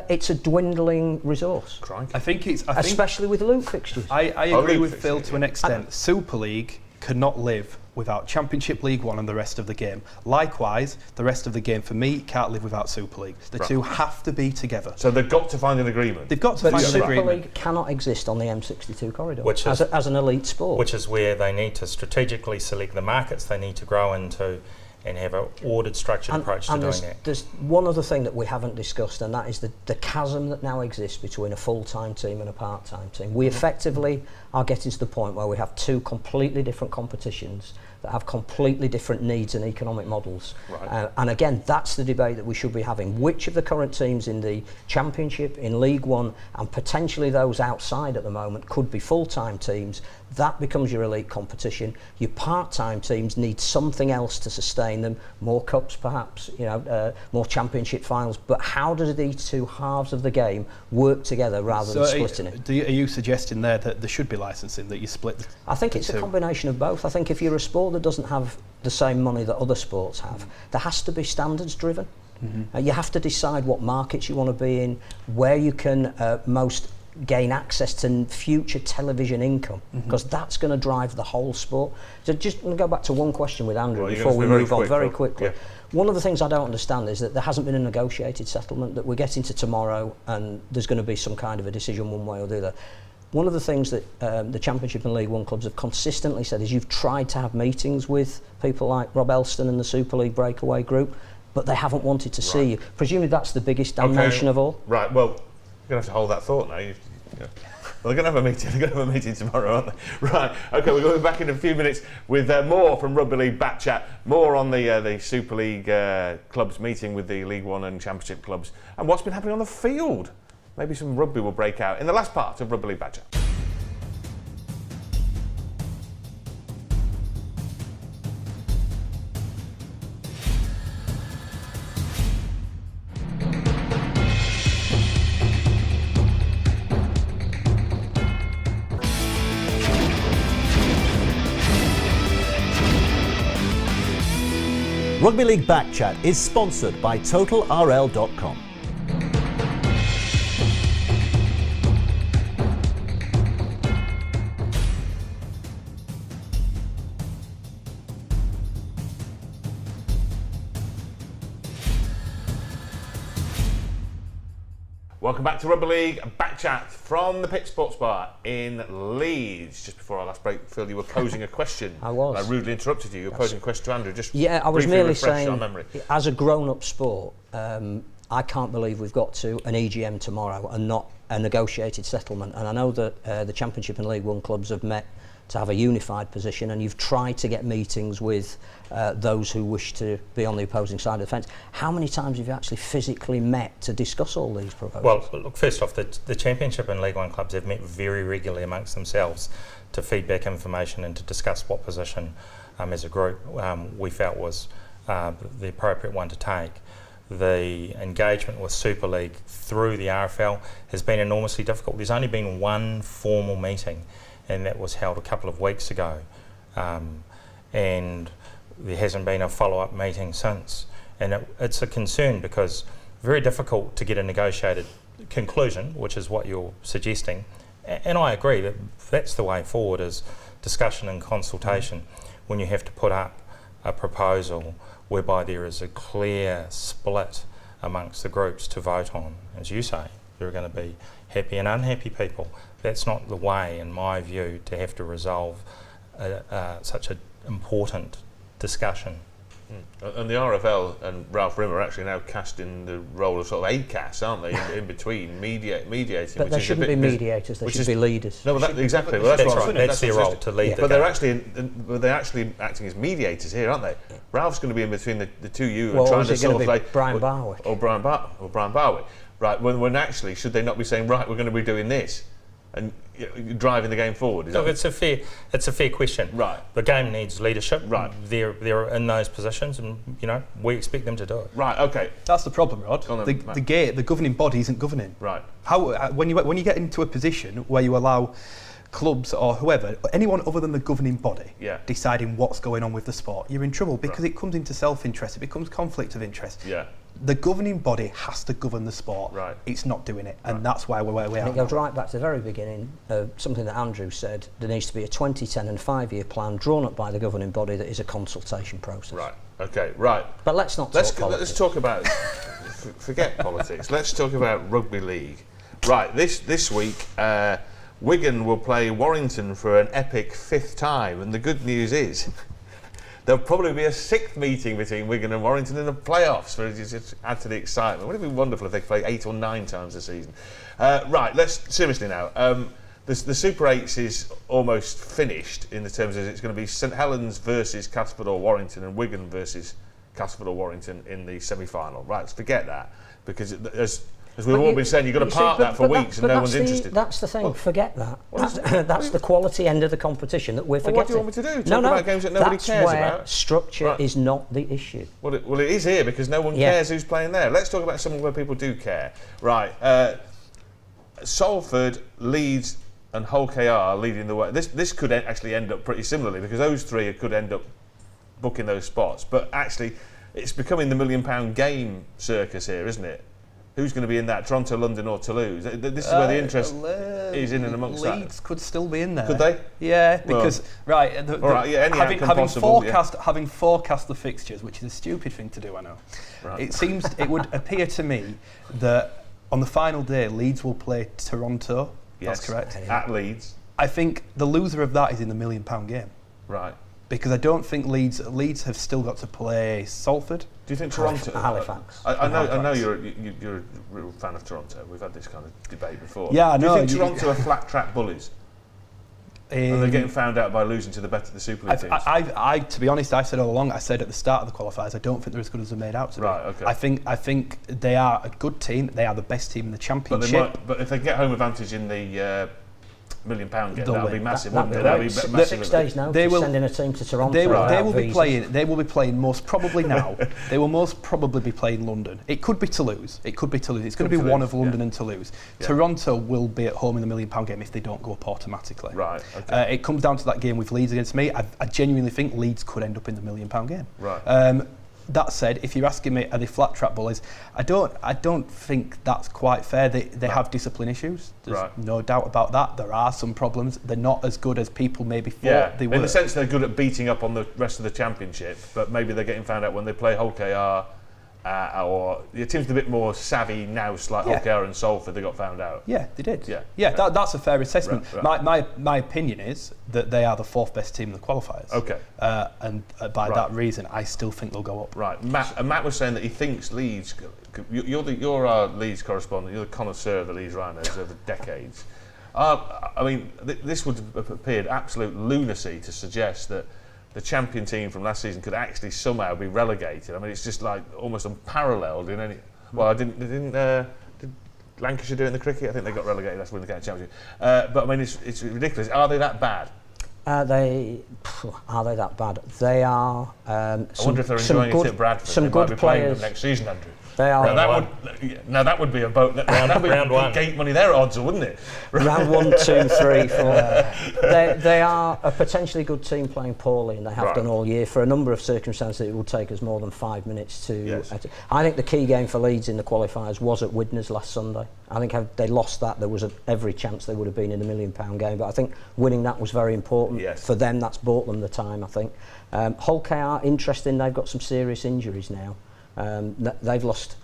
S4: It's a dwindling resource,
S2: Crikey.
S5: I think
S4: especially with Luke fixtures.
S5: I agree
S2: Luke
S5: with
S2: fixed
S5: Phil
S2: it,
S5: to an extent. Super League cannot live without Championship League One and the rest of the game. Likewise, the rest of the game for me can't live without Super League. The two have to be together.
S2: So they've got to find an agreement.
S5: They've got to
S4: But
S5: find an
S4: Super
S5: agreement.
S4: League cannot exist on the M62 corridor
S3: Which is-
S4: as an elite sport.
S3: Which is where they need to strategically select the markets they need to grow into and have an ordered, structured approach to doing that.
S4: There's one other thing that we haven't discussed, and that is the chasm that now exists between a full-time team and a part-time team. We effectively are getting to the point where we have two completely different competitions that have completely different needs and economic models.
S2: Right.
S4: And again, that's the debate that we should be having. Which of the current teams in the Championship, in League One, and potentially those outside at the moment could be full-time teams? That becomes your elite competition. Your part-time teams need something else to sustain them, more cups perhaps, more championship finals. But how do these two halves of the game work together rather than splitting it?
S5: Are you suggesting there that there should be licensing, that you split?
S4: I think it's a combination of both. I think if you're a sport that doesn't have the same money that other sports have, there has to be standards driven. You have to decide what markets you want to be in, where you can most gain access to future television income, because that's going to drive the whole sport. So just going to go back to one question with Andrew before we move on very quickly.
S2: Yeah.
S4: One of the things I don't understand is that there hasn't been a negotiated settlement, that we're getting to tomorrow and there's going to be some kind of a decision one way or the other. One of the things that the Championship and League One clubs have consistently said is you've tried to have meetings with people like Rob Elston and the Super League breakaway group, but they haven't wanted to see you. Presumably that's the biggest damnation of all.
S2: Right, well, you're going to have to hold that thought now. Well, they're going to have a meeting. They're going to have a meeting tomorrow, aren't they? Right. Okay, we're going to be back in a few minutes with more from Rugby League Back Chat, more on the Super League clubs meeting with the League One and Championship clubs, and what's been happening on the field. Maybe some rugby will break out in the last part of Rugby League Back Chat.
S1: Rugby League Back Chat is sponsored by TotalRL.com.
S2: Welcome back to Rugby League Back Chat from the Pit Sports Bar in Leeds. Just before our last break, Phil, you were posing a question.
S4: I was.
S2: I rudely interrupted you. You were posing a question to Andrew. Just
S4: Yeah, I was
S2: briefly
S4: merely
S2: refresh
S4: saying,
S2: our memory.
S4: as a grown-up sport, I can't believe we've got to an EGM tomorrow and not a negotiated settlement. And I know that the Championship and League One clubs have met to have a unified position, and you've tried to get meetings with those who wish to be on the opposing side of the fence. How many times have you actually physically met to discuss all these proposals?
S3: Well, look, first off, the Championship and League One clubs have met very regularly amongst themselves to feedback information and to discuss what position as a group we felt was the appropriate one to take. The engagement with Super League through the RFL has been enormously difficult. There's only been one formal meeting, and that was held a couple of weeks ago. And there hasn't been a follow-up meeting since. And it's a concern because very difficult to get a negotiated conclusion, which is what you're suggesting. And I agree that that's the way forward, is discussion and consultation, when you have to put up a proposal whereby there is a clear split amongst the groups to vote on. As you say, there are going to be happy and unhappy people. That's not the way, in my view, to have to resolve such an important discussion.
S2: And the RFL and Ralph Rimmer are actually now casting the role of sort of ACAS, aren't they, in between, mediating.
S4: But they shouldn't be mediators, they should be leaders.
S2: No, exactly.
S3: Well, that's right. That's their role, to lead the
S2: But
S3: game.
S2: they're actually acting as mediators here, aren't they? Ralph's going to be in between the two you
S4: Well,
S2: and trying to
S4: is it going
S2: sort
S4: to
S2: of
S4: be
S2: like
S4: Brian Barwick?
S2: Or Brian Barwick. Right, when actually, should they not be saying, right, we're going to be doing this and driving the game forward?
S3: Look, it's a fair question.
S2: Right.
S3: The game needs leadership.
S2: Right.
S3: They're in those positions, and we expect them to do it.
S2: Right. Okay.
S5: That's the problem, Rod. The governing body isn't governing.
S2: Right.
S5: How when you get into a position where you allow clubs or whoever, anyone other than the governing body, deciding what's going on with the sport, you're in trouble, because it comes into self-interest, it becomes conflict of interest.
S2: Yeah.
S5: The governing body has to govern the sport.
S2: Right.
S5: It's not doing it, and that's why we're where we are.
S4: It goes right back to the very beginning, something that Andrew said. There needs to be a 2010 and 5-year plan drawn up by the governing body that is a consultation process.
S2: Right. Okay. Right.
S4: But let's not talk politics.
S2: Let's talk about forget politics. Let's talk about rugby league. Right. This week, Wigan will play Warrington for an epic 5th time, and the good news is there'll probably be a 6th meeting between Wigan and Warrington in the playoffs for just add to the excitement. Wouldn't it be wonderful if they could play 8 or 9 times a season? Right, let's seriously now. The Super 8s is almost finished in the terms of it's going to be St Helens versus Castleford or Warrington and Wigan versus Castleford or Warrington in the semi-final. Right, let's forget that, because as we've all been saying, you've got to park that for weeks and no one's interested.
S4: That's the thing, forget that. That's the quality end of the competition that we're forgetting.
S2: What do you want me to do? Talk about games that nobody cares about?
S4: That's where structure is not the issue.
S2: Well, it is here, because no one cares who's playing there. Let's talk about something where people do care. Right, Salford, Leeds and Hull KR leading the way. This could actually end up pretty similarly, because those three could end up booking those spots. But actually, it's becoming the £1 million game circus here, isn't it? Who's going to be in that? Toronto, London or Toulouse? This is where the interest is in and amongst that.
S5: Leeds could still be in there.
S2: Could they?
S5: Yeah, because having forecast the fixtures, which is a stupid thing to do, I know. Right. It would appear to me that on the final day, Leeds will play Toronto.
S2: Yes,
S5: that's correct.
S2: At Leeds.
S5: I think the loser of that is in the £1 million game.
S2: Right.
S5: Because I don't think Leeds have still got to play Salford.
S2: Do you think Toronto?
S4: Halifax.
S2: I know you're a real fan of Toronto. We've had this kind of debate before.
S5: Yeah, I know.
S2: Do you think Toronto are flat track bullies? And they're getting found out by losing to the Super League teams.
S5: To be honest, I said all along. I said at the start of the qualifiers, I don't think they're as good as they're made out to be.
S2: Right. Okay.
S5: I think they are a good team. They are the best team in the championship.
S2: But if they get home advantage in the £1 million game, that'll be massive, wouldn't it?
S4: That'll be massive. 6 days now. Sending a team to Toronto.
S5: They will be playing most probably now. They will most probably be playing London. It could be Toulouse. It's going to be one of London and Toulouse. Yeah. Toronto will be at home in the £1 million game if they don't go up automatically.
S2: Right. Okay.
S5: It comes down to that game with Leeds against me. I genuinely think Leeds could end up in the £1 million game.
S2: Right.
S5: That said, if you're asking me, are they flat track bullies? I don't think that's quite fair. They have discipline issues. There's no doubt about that. There are some problems. They're not as good as people maybe thought they were.
S2: In the sense they're good at beating up on the rest of the championship, but maybe they're getting found out when they play Hull KR, or the team's a bit more savvy now, like Hull KR and Salford. They got found out.
S5: Yeah, they did. Yeah. That's a fair assessment. Right. My opinion is that they are the 4th best team in the qualifiers.
S2: Okay.
S5: And by that reason, I still think they'll go up.
S2: Right. Matt was saying that he thinks Leeds. You're our Leeds correspondent. You're the connoisseur of the Leeds Rhinos over decades. I mean, this would have appeared absolute lunacy to suggest that the champion team from last season could actually somehow be relegated. I mean, it's just like almost unparalleled in any. Well, did Lancashire do it in the cricket? I think they got relegated. That's when they got a championship. But I mean, it's ridiculous. Are they that bad?
S4: Are they that bad? They are.
S2: I wonder if they're enjoying it at Bradford. They might be playing them next season, Andrew.
S4: They are.
S2: Now that would be a boat. Round one. Gate money there odds, wouldn't it?
S4: Round 1, 2, 3, 4. They are a potentially good team playing poorly, and they have done all year. For a number of circumstances, it would take us more than 5 minutes to.
S2: Yes.
S4: I think the key game for Leeds in the qualifiers was at Widnes last Sunday. I think had they lost that, there was every chance they would have been in the £1 million game. But I think winning that was very important for them. That's bought them the time, I think. Hull KR, interesting. They've got some serious injuries now. They've lost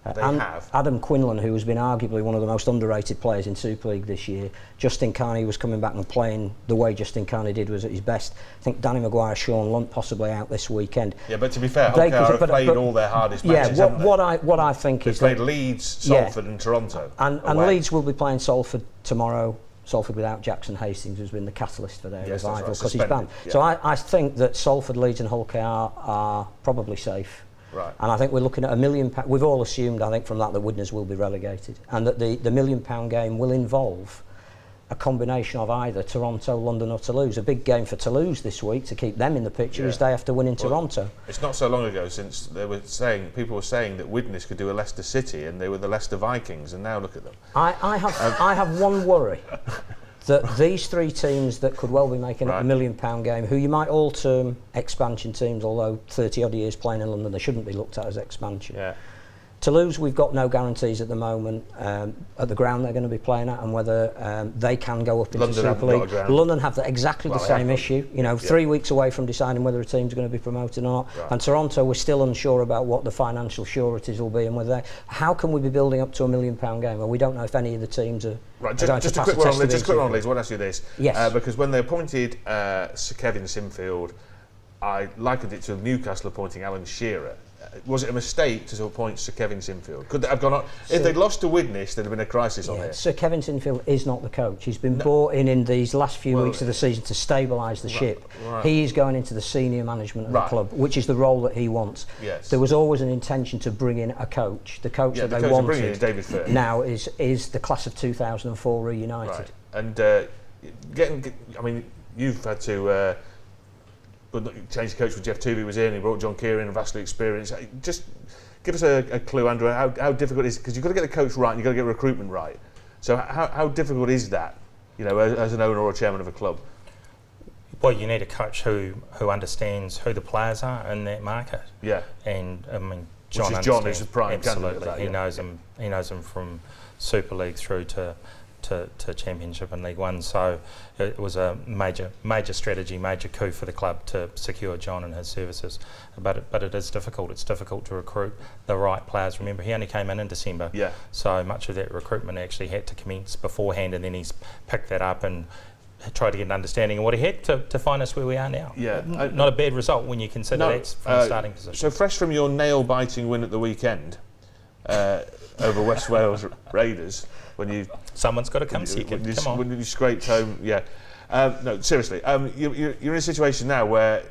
S4: Adam Quinlan, who has been arguably one of the most underrated players in Super League this year. Justin Carney was coming back and playing the way Justin Carney did was at his best. I think Danny Maguire, Sean Lunt possibly out this weekend.
S2: Yeah, but to be fair, Hull KR have played all their hardest matches.
S4: Yeah, what I think
S2: They've
S4: is
S2: played Leeds, Salford, and Toronto.
S4: And Leeds will be playing Salford tomorrow. Salford without Jackson Hastings, who's been the catalyst for their revival because he's banned. Yeah. So I think that Salford, Leeds, and Hull KR are probably safe.
S2: Right.
S4: And I think we're looking at £1 million. We've all assumed, I think, from that Widnes will be relegated, and that the £1 million game will involve a combination of either Toronto, London, or Toulouse. A big game for Toulouse this week to keep them in the picture is they have to win in Toronto.
S2: It's not so long ago since people were saying that Widnes could do a Leicester City, and they were the Leicester Vikings, and now look at them. I
S4: have one worry. That these three teams that could well be making a £1 million game, who you might all term expansion teams, although 30 odd years playing in London, they shouldn't be looked at as expansion.
S2: Yeah.
S4: Toulouse, we've got no guarantees at the moment at the ground they're going to be playing at, and whether they can go up into Super League. London have exactly the same issue. 3 weeks away from deciding whether a team's going to be promoted or not. Right. And Toronto, we're still unsure about what the financial sureties will be and whether how can we be building up to a £1 million game? Well, we don't know if any of the teams are.
S2: Right, just a quick one on Leeds. I want to ask you this.
S4: Yes.
S2: Because when they appointed Sir Kevin Sinfield, I likened it to Newcastle appointing Alan Shearer. Was it a mistake to appoint Sir Kevin Sinfield? Could they have gone on? If they'd lost to Widnes, there'd have been a crisis on here.
S4: Sir Kevin Sinfield is not the coach. He's been brought in these last few weeks of the season to stabilise the ship. Right. He is going into the senior management of the club, which is the role that he wants.
S2: Yes.
S4: There was always an intention to bring in a coach. The coach that they wanted
S2: is David Firth.
S4: Now is the class of 2004 reunited.
S2: Right. And you've had to. Change the coach with Jeff Tuvey was in, he brought John Kieran, vastly experienced. Just give us a clue, Andrew, how difficult it is, because you've got to get the coach right and you've got to get recruitment right. So how difficult is that, as an owner or a chairman of a club?
S3: Well, you need a coach who understands who the players are in that market.
S2: Yeah.
S3: And
S2: John is the prime
S3: absolutely.
S2: candidate.
S3: He knows them from Super League through to Championship and League One, so it was a major strategy, major coup for the club to secure John and his services. But it is difficult. It's difficult to recruit the right players. Remember, he only came in December, so much of that recruitment actually had to commence beforehand, and then he's picked that up and tried to get an understanding of what he had to find us where we are now.
S2: Yeah,
S3: not a bad result when you consider that's from the starting position.
S2: So fresh from your nail-biting win at the weekend over West Wales Raiders.
S3: Someone's got to come second.
S2: When you scraped home, no, seriously. You're in a situation now where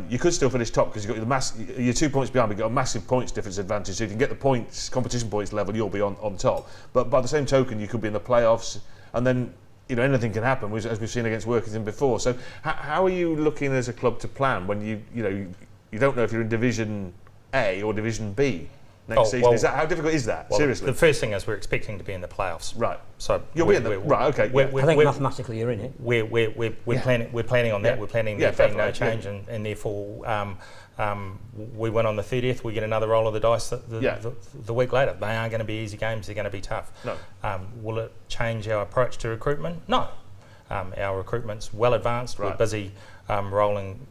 S2: you could still finish top because you've got you're 2 points behind, but you've got a massive points difference advantage. So if you can get the points, competition points level, you'll be on top. But by the same token, you could be in the playoffs, and then anything can happen, as we've seen against Workington before. So how are you looking as a club to plan when you don't know if you're in Division A or Division B? Next season. How difficult is that? Seriously.
S3: The first thing is we're expecting to be in the playoffs.
S2: Right.
S3: So
S2: you'll be in the right. Okay.
S4: I think mathematically you're in it.
S3: We're planning on that. We're planning there being no change, and therefore we win on the 30th. We get another roll of the dice the week later. They aren't going to be easy games. They're going to be tough.
S2: No.
S3: Will it change our approach to recruitment? No. Our recruitment's well advanced. Right. We're busy rolling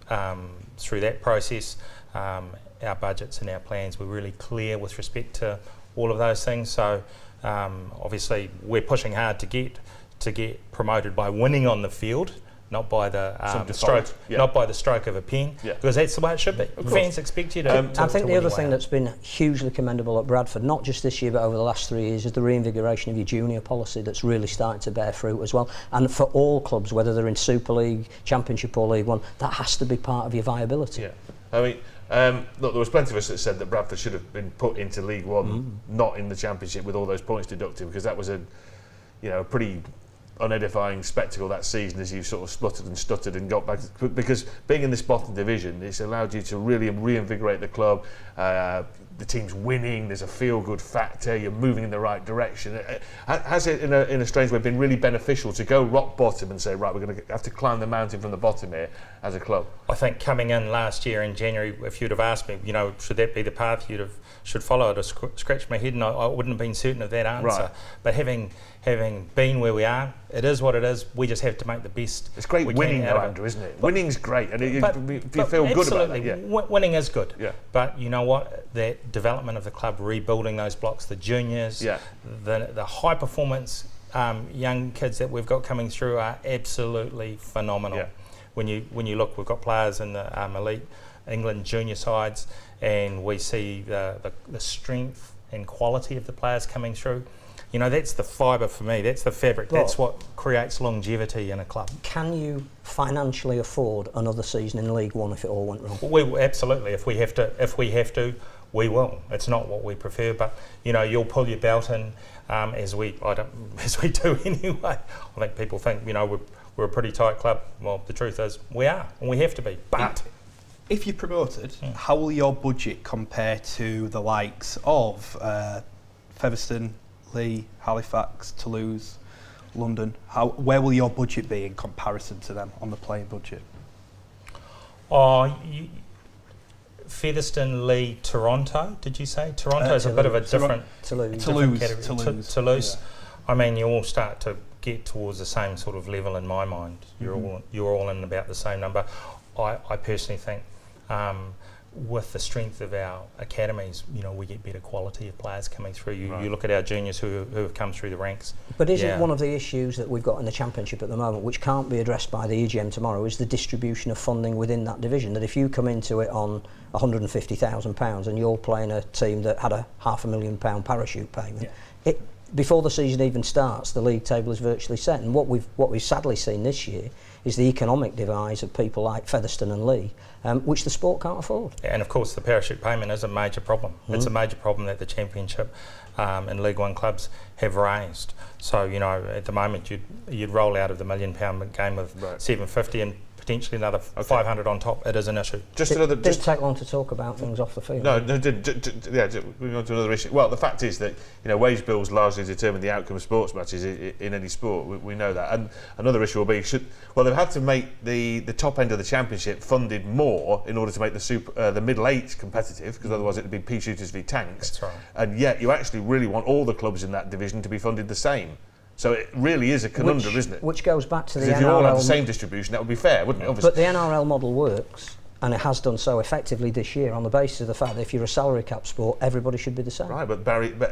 S3: through that process. Our budgets and our plans were really clear with respect to all of those things. So obviously we're pushing hard to get promoted by winning on the field, not by the stroke of a pen, because that's the way it should be. Fans expect you to.
S4: I think the other thing that's been hugely commendable at Bradford, not just this year but over the last 3 years, is the reinvigoration of your junior policy that's really starting to bear fruit as well. And for all clubs, whether they're in Super League, Championship or League One, that has to be part of your viability.
S2: Yeah, look, there was plenty of us that said that Bradford should have been put into League One, not in the Championship, with all those points deducted, because that was a pretty unedifying spectacle that season as you sort of spluttered and stuttered and got back. Because being in this bottom division, it's allowed you to really reinvigorate the club. the team's winning, there's a feel-good factor, you're moving in the right direction. Has it, in a strange way, been really beneficial to go rock bottom and say, right, we're going to have to climb the mountain from the bottom here as a club?
S3: I think coming in last year in January, if you'd have asked me, should that be the path should follow, I'd have scratched my head and I wouldn't have been certain of that answer.
S2: Right.
S3: But having been where we are, it is what it is. We just have to make the best.
S2: It's great winning, though, Andrew, isn't it? Winning's great, and you feel good about that. Yeah.
S3: Winning is good.
S2: Yeah.
S3: But you know what? That development of the club, rebuilding those blocks, the juniors, the high performance young kids that we've got coming through are absolutely phenomenal.
S2: Yeah.
S3: When you look, we've got players in the elite England junior sides, and we see the strength and quality of the players coming through. That's the fibre for me, that's the fabric, that's what creates longevity in a club.
S4: Can you financially afford another season in League One if it all went wrong?
S3: We absolutely, if we have to, we will. It's not what we prefer, but you'll pull your belt in as we do anyway. I think people think we're a pretty tight club. Well, the truth is we are, and we have to be. But
S5: if you're promoted, how will your budget compare to the likes of Featherstone, Leigh, Halifax, Toulouse, London? Where will your budget be in comparison to them on the playing budget?
S3: Featherstone, Leigh, Toronto, did you say? Toronto's a bit of a different
S5: Toulouse.
S3: Toulouse.
S5: Yeah.
S3: I mean, you all start to get towards the same sort of level in my mind. You're all in about the same number. I personally think with the strength of our academies, we get better quality of players coming through. You look at our juniors who have come through the ranks.
S4: But isn't one of the issues that we've got in the Championship at the moment, which can't be addressed by the EGM tomorrow, is the distribution of funding within that division? That if you come into it on £150,000 and you're playing a team that had a £500,000 parachute payment, before the season even starts, the league table is virtually set. And what we've sadly seen this year is the economic demise of people like Featherstone and Leigh, which the sport can't afford.
S3: And of course, the parachute payment is a major problem. It's a major problem that the Championship and League One clubs have raised. So at the moment, you'd roll out of the £1 million game with $750 and potentially another 500 on top. It is an issue.
S4: Didn't take long to talk about things off the field.
S2: No, moving on to another issue. Well, the fact is that wage bills largely determine the outcome of sports matches in any sport. We know that. And another issue will be they've had to make the top end of the Championship funded more in order to make the middle eight competitive, because otherwise it would be pea shooters v tanks.
S3: That's right.
S2: And yet you actually really want all the clubs in that division to be funded the same. So it really is a conundrum, isn't it?
S4: Which goes back to the NRL.
S2: If you all had the same distribution, that would be fair, wouldn't it? Obviously.
S4: But the NRL model works, and it has done so effectively this year on the basis of the fact that if you're a salary cap sport, everybody should be the same.
S2: Right, but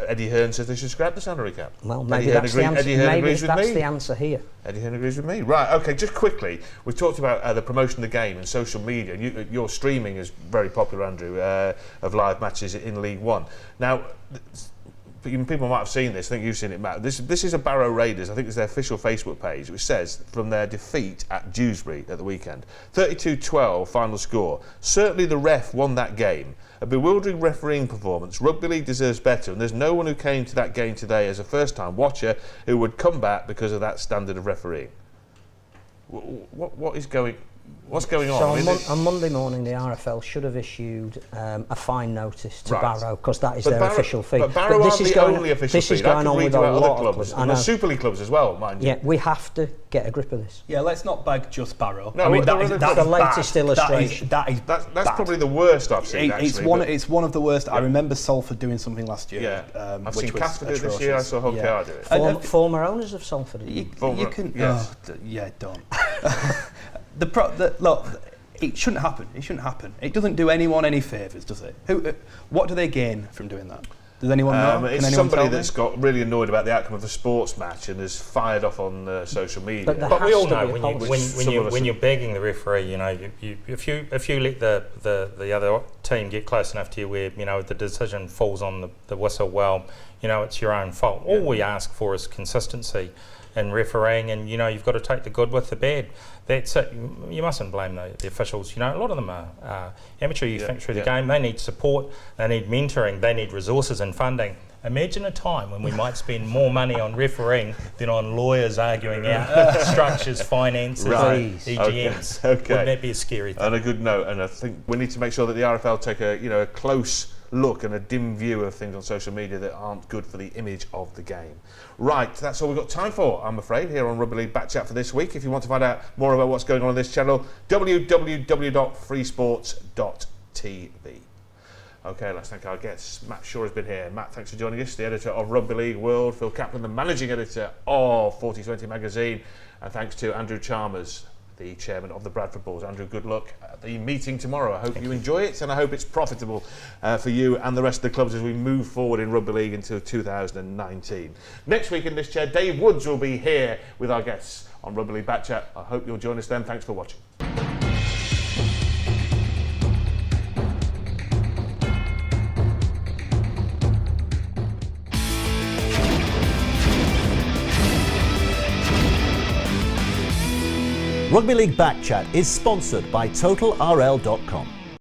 S2: Eddie Hearn says they should scrap the salary cap.
S4: Well, maybe that's the answer. Maybe that's the answer here.
S2: Eddie Hearn agrees with me. Right, okay, just quickly, we've talked about the promotion of the game and social media. Your streaming is very popular, Andrew, of live matches in League One. Now, people might have seen this. I think you've seen it, Matt. This is a Barrow Raiders. I think it's their official Facebook page, which says from their defeat at Dewsbury at the weekend, 32-12 final score. Certainly the ref won that game. A bewildering refereeing performance. Rugby League deserves better, and there's no one who came to that game today as a first-time watcher who would come back because of that standard of refereeing. What's going on?
S4: So on Monday morning, the RFL should have issued a fine notice to Barrow, because that is their official feed.
S2: But Barrow aren't the only official feed.
S4: This is going on with a lot of clubs.
S2: And the Super League clubs as well, mind you.
S4: Yeah, we have to get a grip of this.
S5: Yeah, let's not bag just Barrow.
S2: No,
S5: I mean, that's
S4: the latest illustration.
S5: That's
S2: probably the worst I've seen,
S5: it's one of the worst. I remember Salford doing something last year.
S2: Yeah, I've seen Casper do it this year. I saw Hokiar do it.
S4: Former owners of Salford.
S5: Don't. Look, it shouldn't happen. It doesn't do anyone any favours, does it? What do they gain from doing that? Does anyone know?
S2: It's somebody that's got really annoyed about the outcome of the sports match and has fired off on social media.
S3: But we all know when you're begging the referee, if you let the other team get close enough to you where the decision falls on the whistle, well, it's your own fault. All we ask for is consistency in refereeing, and you've got to take the good with the bad. That's it. You mustn't blame the officials. A lot of them are amateur. You think through the game, they need support, they need mentoring, they need resources and funding. Imagine a time when we might spend more money on refereeing than on lawyers arguing out structures, finances, EGMs.
S2: Okay.
S3: Wouldn't that be a scary thing?
S2: On a good note, and I think we need to make sure that the RFL take a close look and a dim view of things on social media that aren't good for the image of the game. Right, that's all we've got time for, I'm afraid, here on Rugby League Back Chat for this week. If you want to find out more about what's going on this channel, www.freesports.tv. Okay, let's thank our guests. Matt Shaw has been here. Matt, thanks for joining us, the editor of Rugby League World. Phil Caplan, the managing editor of 4020 magazine. And thanks to Andrew Chalmers, the chairman of the Bradford Bulls. Andrew, good luck at the meeting tomorrow. I hope you enjoy it, and I hope it's profitable for you and the rest of the clubs as we move forward in Rugby League into 2019. Next week in this chair, Dave Woods will be here with our guests on Rugby League Back Chat. I hope you'll join us then. Thanks for watching.
S1: Rugby League Back Chat is sponsored by TotalRL.com.